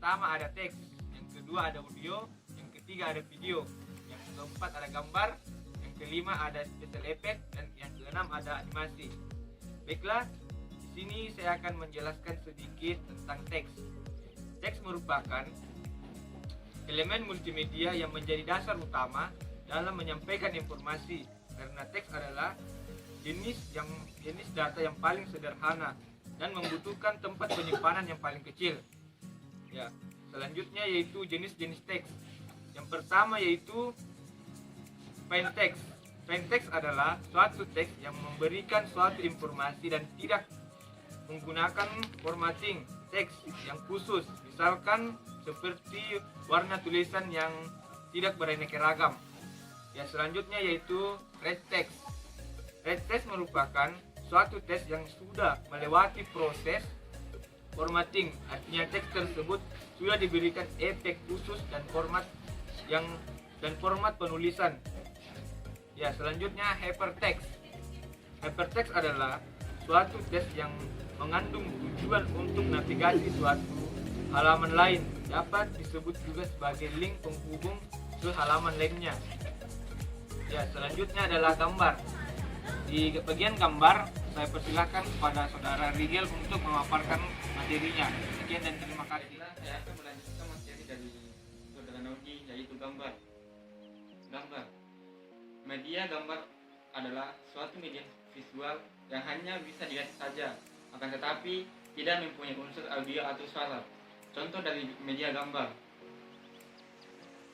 pertama ada teks, yang kedua ada audio, yang ketiga ada video, yang keempat ada gambar, yang kelima ada special effect, dan yang keenam ada animasi. Baiklah, di sini saya akan menjelaskan sedikit tentang teks. Teks merupakan elemen multimedia yang menjadi dasar utama dalam menyampaikan informasi, karena teks adalah jenis data yang paling sederhana dan membutuhkan tempat penyimpanan yang paling kecil. Ya, selanjutnya yaitu jenis-jenis teks. Yang pertama yaitu plain text. Plain text adalah suatu teks yang memberikan suatu informasi dan tidak menggunakan formatting teks yang khusus, misalkan seperti warna tulisan yang tidak beraneka ragam. Ya, selanjutnya yaitu red text. Red text merupakan suatu teks yang sudah melewati proses formatting, artinya teks tersebut sudah diberikan efek khusus dan format penulisan. Ya, selanjutnya hypertext. Hypertext adalah suatu teks yang mengandung tujuan untuk navigasi suatu halaman lain, dapat disebut juga sebagai link penghubung ke halaman lainnya. Ya, selanjutnya adalah gambar. Di bagian gambar, saya persilahkan kepada saudara Rigel untuk memaparkan materinya. Sekian dan terima kasih. Saya akan melanjutkan materi dari saudara Naudi, yaitu gambar. Gambar. Media gambar adalah suatu media visual yang hanya bisa dilihat saja, akan tetapi tidak mempunyai unsur audio atau suara. Contoh dari media gambar.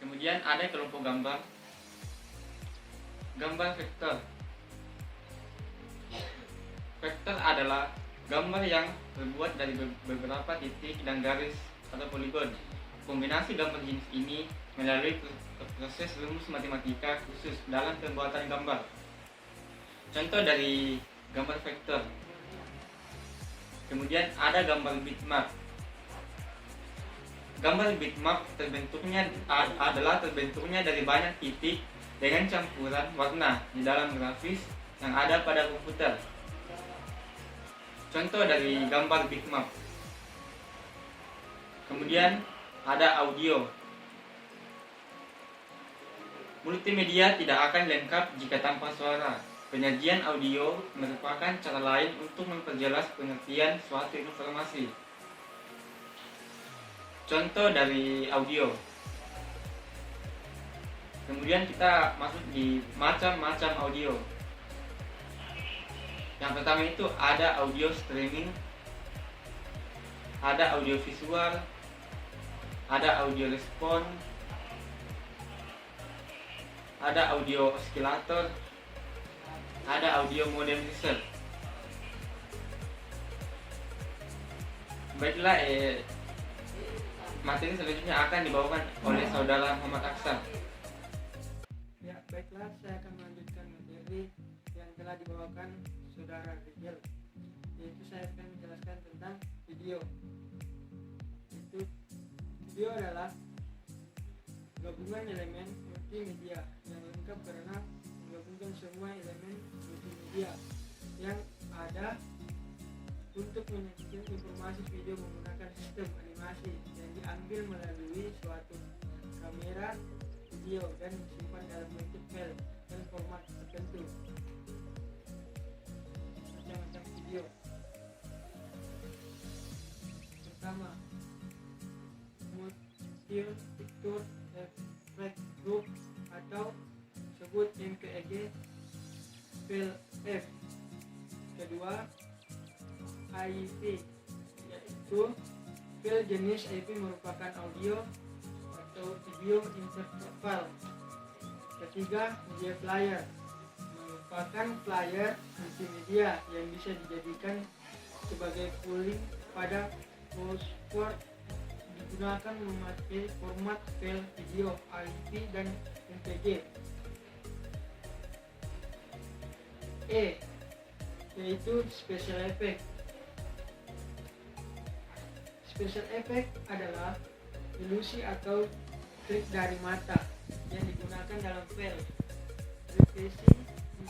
Kemudian ada kelompok gambar. Gambar vektor. Vektor adalah gambar yang terbuat dari beberapa titik dan garis atau poligon. Kombinasi gambar jenis ini melalui proses rumus matematika khusus dalam pembuatan gambar. Contoh dari gambar vektor. Kemudian ada gambar bitmap. Gambar bitmap adalah terbentuknya dari banyak titik dengan campuran warna di dalam grafis yang ada pada komputer. Contoh dari gambar bitmap. Kemudian ada audio. Multimedia tidak akan lengkap jika tanpa suara. Penyajian audio merupakan cara lain untuk memperjelas pengertian suatu informasi. Contoh dari audio. Kemudian kita masuk di macam-macam audio. Yang pertama itu ada audio streaming, ada audio visual, ada audio respon, ada audio oscillator, ada audio modem research. Baiklah, materi selanjutnya akan dibawakan oleh saudara Muhammad Aksan. Ya, baiklah, saya akan melanjutkan materi yang telah dibawakan saudara Rigel, yaitu saya akan menjelaskan tentang video. Video adalah gabungan elemen multimedia yang lengkap karena menggabungkan semua elemen multimedia yang ada untuk menyajikan informasi video menggunakan sistem animasi yang diambil melalui suatu kamera video dan disimpan dalam bentuk file dan format tertentu. Macam-macam video. Pertama, Motion Picture Effect Group atau disebut MPEG file F. Kedua, AIP, yaitu file jenis AIP merupakan audio atau video interval. Ketiga, media player merupakan player multimedia yang bisa dijadikan sebagai pooling pada password, digunakan memakai format file video AIP dan MPG. E, yaitu special effect. Special effect adalah ilusi atau trik dari mata yang digunakan dalam film, televisi,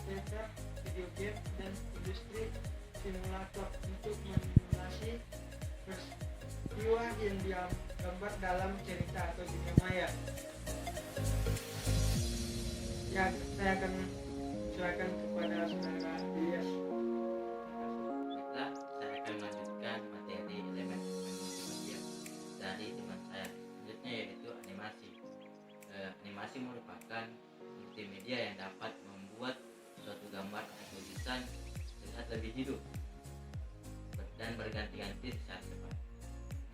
teater, video game, dan industri simulator untuk menyimulasi peristiwa peristiwa yang digambar dalam cerita atau dunia maya. Ya, saya akan serahkan kepada saudara Ilyas. Baiklah, saya akan melanjutkan materi elemen multimedia dari teman saya selanjutnya, yaitu animasi. Animasi merupakan multimedia yang dapat membuat suatu gambar atau tulisan terlihat lebih hidup dan berganti-ganti secara cepat.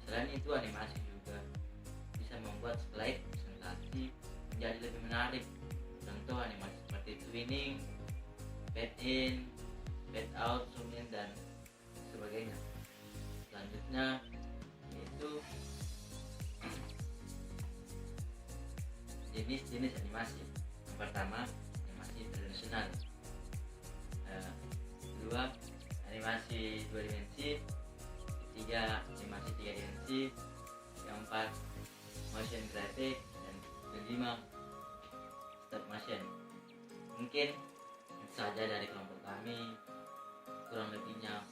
Selain itu, animasi juga bisa membuat slide presentasi menjadi lebih menarik. Contoh animasi seperti twinning, fade in, fade out, zoom in, dan sebagainya. Selanjutnya yaitu jenis-jenis animasi. Yang pertama, animasi tradisional. Kedua, animasi 2 dimensi. Ketiga, animasi 3 dimensi. Keempat, motion graphic. Dan kelima, stop motion. Mungkin itu saja dari kelompok kami. Kurang lebihnya